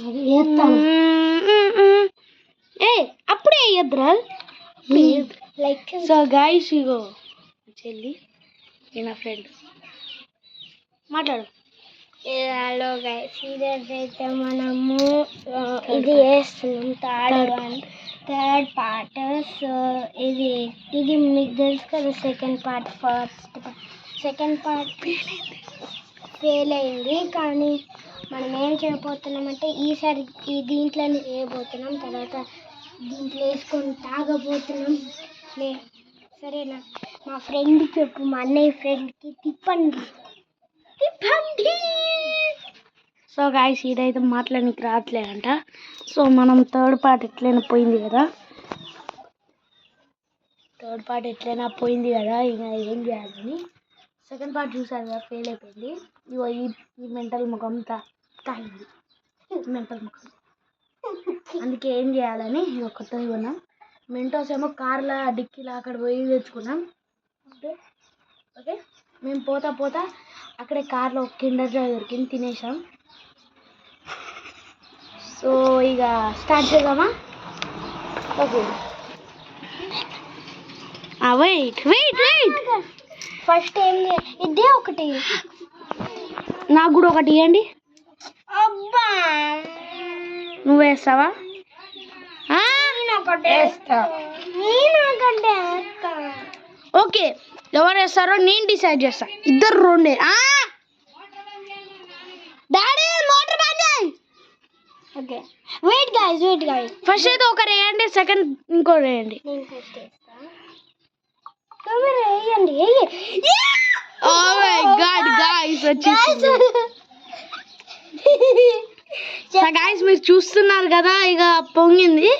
ఏ అప్పుడే వేయద్దురా like. So guys ఇగో చెల్లి నా ఫ్రెండ్ మాట్లాడు. హలో గైస్, ఈరోజు అయితే మనము ఇది వేస్తున్నాం థర్డ్ పార్ట్. సో ఇది మీకు తెలుసు కదా second part. Second part fail అయింది, కానీ మనం ఏం చేయబోతున్నామంటే ఈసారి దీంట్లోనే వేయబోతున్నాం, తర్వాత దీంట్లో వేసుకొని తాగబోతున్నాం. సరేనా? మా ఫ్రెండ్కి చెప్పు, మా అన్నయ్య ఫ్రెండ్కి తిప్పండి. సో గాయస్, ఇదైతే మాట్లాడడానికి రావట్లేదంట. సో మనం థర్డ్ పార్ట్ ఎట్లయినా పోయింది కదా, ఇక ఏం చేయాలని సెకండ్ పార్ట్ చూసారు కదా, ఫెయిల్ అయిపోయింది. ఇగో ఈ మెంటల్ ముఖం తాగింది, మెంటల్ ముఖం. అందుకే ఏం చేయాలని కొత్తది కొన్నాం. మెంటోస్ ఏమో కార్లో డిక్కీలో అక్కడ పోయి తెచ్చుకున్నాం. ఓకే, మేము పోతా అక్కడే కార్లో కిండర్ జాయ్ దొరికింది, తినేసాం. సో ఇక స్టార్ట్ చేద్దామా? ఓకే, వెయిట్ ఫస్ట్ ఏం ఇదే ఒకటి, నాకు కూడా ఒకటి ఇవ్వండి. అబ్బా, నువ్వు వేస్తావా? ఓకే, ఎవరు వేస్తారో నేను డిసైడ్ చేస్తా. ఇద్దరు రెండే. డాడీ మోటార్ బంద్ చేయి. Okay, wait guys. ఫస్ట్ అయితే ఒకరు వేయండి, సెకండ్ ఇంకోటి వేయండి. వేయండి. ఓ మై గాడ్ గైస్, వచ్చేసింది. సో గైస్, మీరు చూస్తున్నారు కదా, ఇక పొంగింది.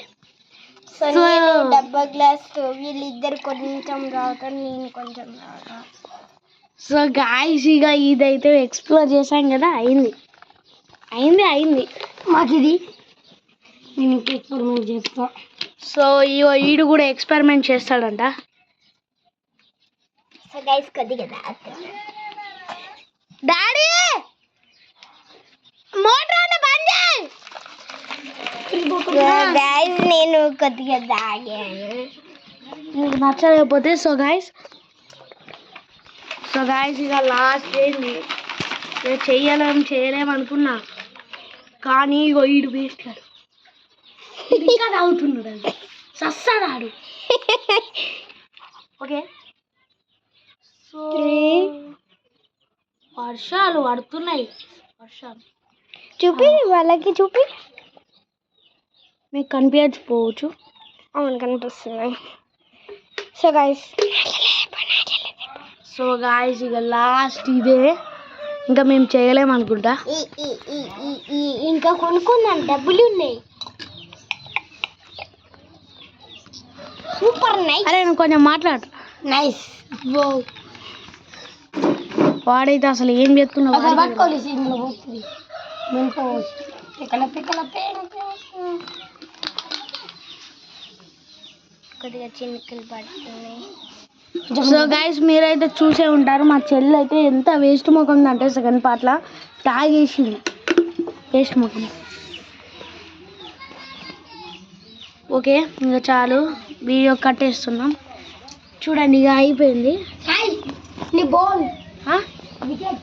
సో డబ్బా గ్లాస్ వీళ్ళిద్దరు కొంచెం తాగుతారు, నేను కొంచెం తాగుతా. సో గైస్, ఇక ఇదైతే ఎక్స్ప్లోర్ చేసాం కదా, అయింది మాకు ఇది. నేను ఇంకా ఎక్స్పెరిమెంట్ చేస్తా. సో ఈడు కూడా ఎక్స్పెరిమెంట్ చేస్తాడంట. సో గైస్, కొద్దిగా డాడీ మోటార్ బంద్ చేయి. గైస్, నేను కొద్దిగా తాగాను, మీకు నచ్చలేకపోతే. సో గైస్ ఇక లాస్ట్ ఏంది చేయలేమనుకున్నా, కానీ ఇగో ఈడు వేస్ట్ కాదు, ఇంకా తాగుతున్నాడు, అది సస్తాడు. ఓకే, సో వర్షాలు పడుతున్నాయి. చూపి వాళ్ళకి, చూపి. మీకు కనిపించకపోవచ్చు, అవును కనిపిస్తున్నాయి. సో గాయస్ ఇక లాస్ట్ ఇదే, ఇంకా మేము చేయలేమనుకుంటా. ఇంకా కొనుక్కుందాం, డబ్బులు ఉన్నాయి. Super nice. అరే నువ్వు కొంచెం మాట్లాడు. నైస్. వాడైతే అసలు ఏం చేస్తున్నావు? కొద్దిగా చిన్నకలు పడుతున్నాయి. సో గైస్, మీరైతే చూసే ఉంటారు, మా చెల్లి అయితే ఎంత వేస్ట్ ముఖం అంటే సెకండ్ పార్ట్లో తాగేసింది, వేస్ట్ ముఖం. ఓకే, ఇంకా చాలు, వీడియో కట్టేస్తున్నాం. చూడండి, ఇక అయిపోయింది. నీ బాల్ వికెట్.